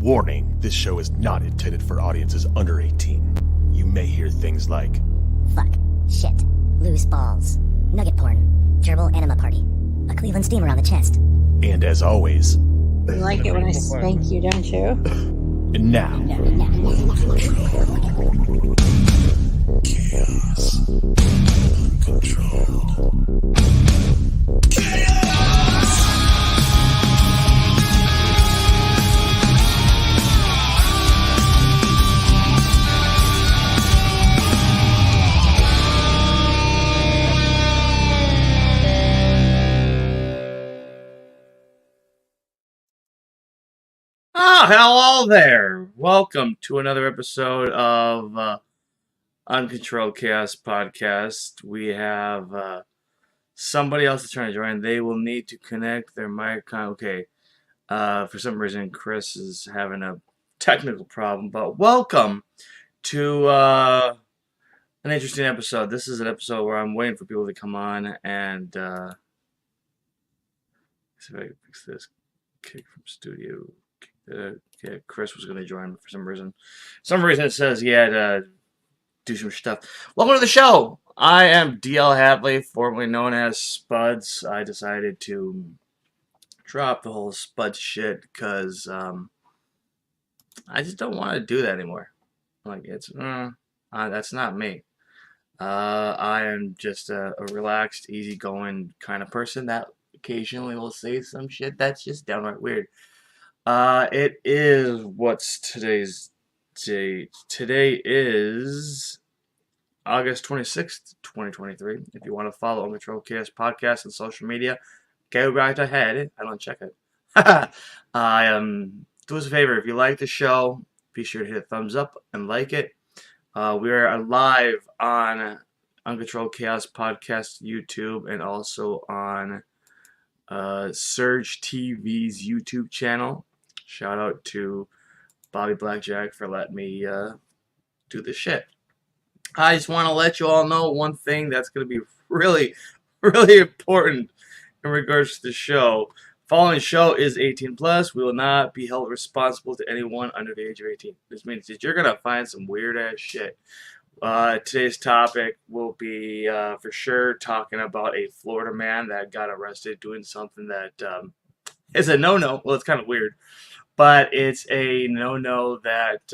Warning, this show is not intended for audiences under 18. You may hear things like fuck, shit, loose balls, nugget porn, gerbil anima party, a Cleveland steamer on the chest. And as always... You like it when I spank you, don't you? And now... Chaos. Uncontrolled. Hello there. Welcome to another episode of Uncontrolled Chaos Podcast. We have somebody else is trying to join. They will need to connect their mic. Okay. For some reason, Chris is having a technical problem. But welcome to an interesting episode. This is an episode where I'm waiting for people to come on and see if I can fix this. Kick from studio. Yeah, Chris was going to join for some reason. It says he had to do some stuff. Welcome to the show. I am DL Hadley, formerly known as Spuds. I decided to drop the whole Spuds shit because I just don't want to do that anymore. Like it's that's not me. I am just a relaxed, easygoing kind of person that occasionally will say some shit that's just downright weird. It is, what's today's date? Today is August 26th, 2023. If you want to follow Uncontrolled Chaos Podcast on social media, go right ahead. I don't check it. Do us a favor. If you like the show, be sure to hit a thumbs up and like it. We are live on Uncontrolled Chaos Podcast YouTube and also on Surge TV's YouTube channel. Shout out to Bobby Blackjack for letting me do this shit. I just want to let you all know one thing that's going to be really, really important in regards to the show. Following show is 18 plus. We will not be held responsible to anyone under the age of 18. This means that you're going to find some weird ass shit. Today's topic will be for sure talking about a Florida man that got arrested doing something that is a no-no. Well, it's kind of weird. But it's a no-no that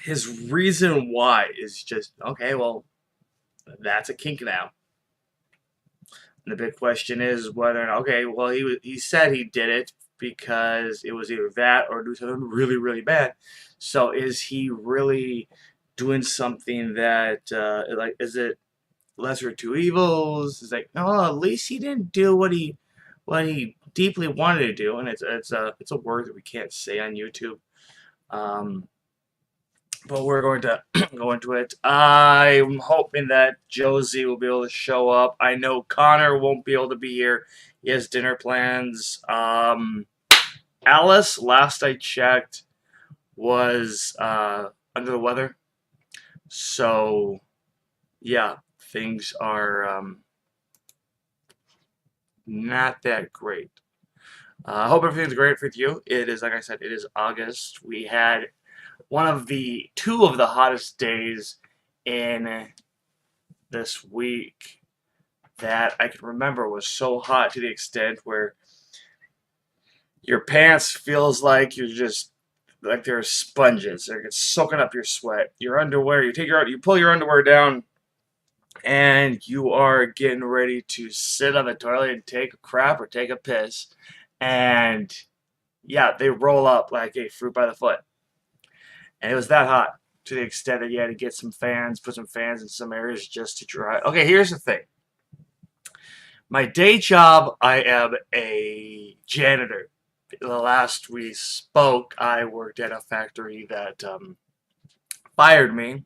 his reason why is just, okay, well, that's a kink now. And the big question is whether, okay, well, he said he did it because it was either that or do something really, really bad. So is he really doing something that, like, is it lesser of two evils? It's like, no, at least he didn't do what he deeply wanted to do, and it's a word that we can't say on YouTube. But we're going to go into it. I'm hoping that Josie will be able to show up. I know Connor won't be able to be here. He has dinner plans. Alice, last I checked, was under the weather. So, yeah, things are not that great. I hope everything's great with you. It is, like I said, it is August. We had two of the hottest days in this week that I can remember was so hot to the extent where your pants feels like you're just like they're sponges. They're soaking up your sweat. Your underwear, you pull your underwear down and you are getting ready to sit on the toilet and take a crap or take a piss. And yeah, they roll up like a fruit by the foot. And it was that hot to the extent that you had to get some fans, put some fans in some areas just to dry. Okay, here's the thing. My day job, I am a janitor. The last we spoke, I worked at a factory that fired me.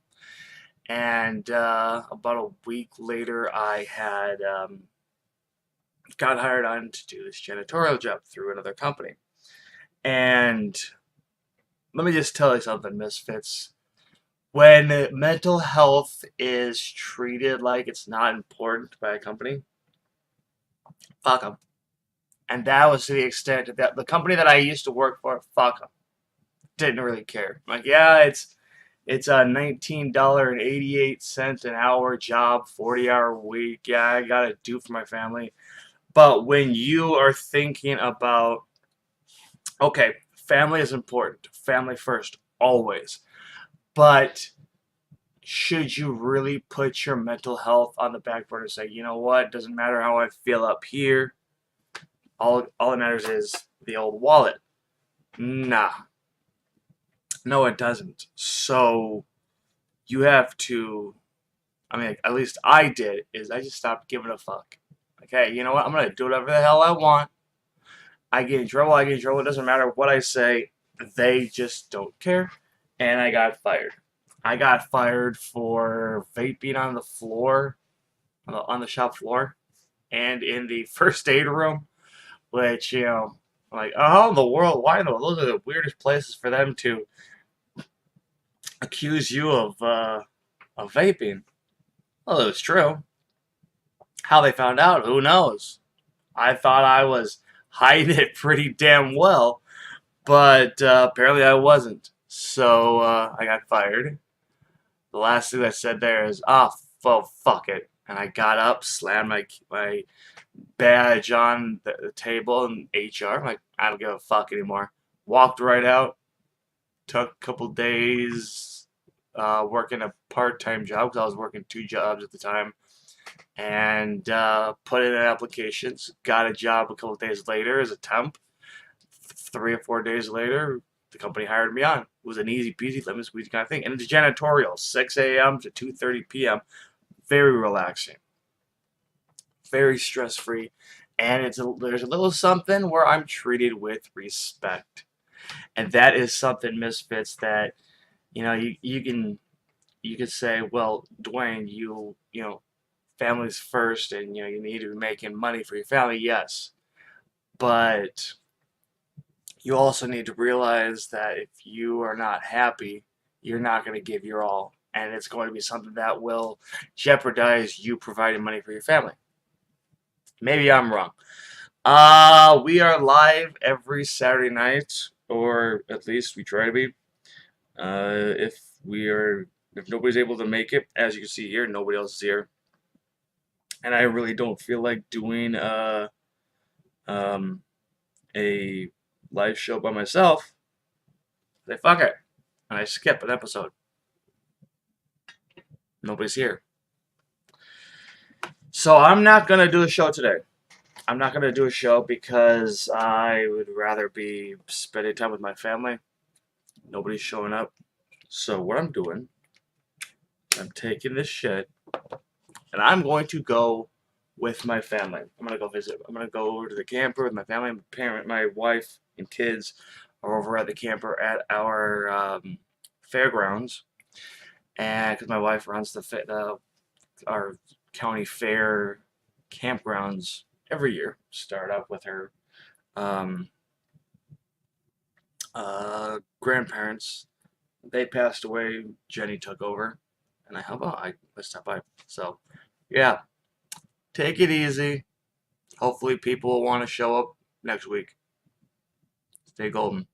And about a week later, I had got hired on to do this janitorial job through another company. And let me just tell you something, misfits. When mental health is treated like it's not important by a company, fuck them. And that was to the extent that the company that I used to work for, fuck them, didn't really care. Like, yeah, it's a $19.88 an hour job, 40-hour week. Yeah, I gotta do for my family. But when you are thinking about, okay, family is important, family first, always. But should you really put your mental health on the back burner and say, you know what, it doesn't matter how I feel up here, all that matters is the old wallet? Nah. No, it doesn't. So you have to, I mean, at least I did, is I just stopped giving a fuck. Okay, you know what, I'm going to do whatever the hell I want. I get in trouble, it doesn't matter what I say, they just don't care. And I got fired. I got fired for vaping on the floor, on the shop floor, and in the first aid room, which, you know, like, oh, in the world, why in the world? Those are the weirdest places for them to accuse you of vaping. Well, it was true. How they found out, who knows? I thought I was hiding it pretty damn well, but apparently I wasn't. So I got fired. The last thing I said there is, oh, well, fuck it. And I got up, slammed my badge on the table in HR. I'm like, I don't give a fuck anymore. Walked right out. Took a couple days working a part-time job because I was working 2 jobs at the time. And put in applications. Got a job a couple days later as a temp. 3 or 4 days later, the company hired me on. It was an easy peasy, lemon squeezy kind of thing. And it's janitorial, 6 a.m. to 2:30 p.m. Very relaxing. Very stress-free. And there's a little something where I'm treated with respect. And that is something, Misfits, that, you know, you can say, well, Dwayne, you know, family's first, and you know you need to be making money for your family. Yes, but you also need to realize that if you are not happy, you're not going to give your all, and it's going to be something that will jeopardize you providing money for your family. Maybe I'm wrong. We are live every Saturday night, or at least we try to be. If nobody's able to make it, as you can see here, nobody else is here. And I really don't feel like doing a live show by myself. Say fuck it, and I skip an episode. Nobody's here, so I'm not gonna do a show today. I'm not gonna do a show because I would rather be spending time with my family. Nobody's showing up, so what I'm doing, I'm taking this shit and I'm going to go with my family. I'm gonna go visit. I'm gonna go over to the camper with my family. My wife, and kids are over at the camper at our fairgrounds, and because my wife runs our county fair campgrounds every year. Start up with her grandparents. They passed away. Jenny took over, and I stopped by. So, yeah. Take it easy. Hopefully people will want to show up next week. Stay golden.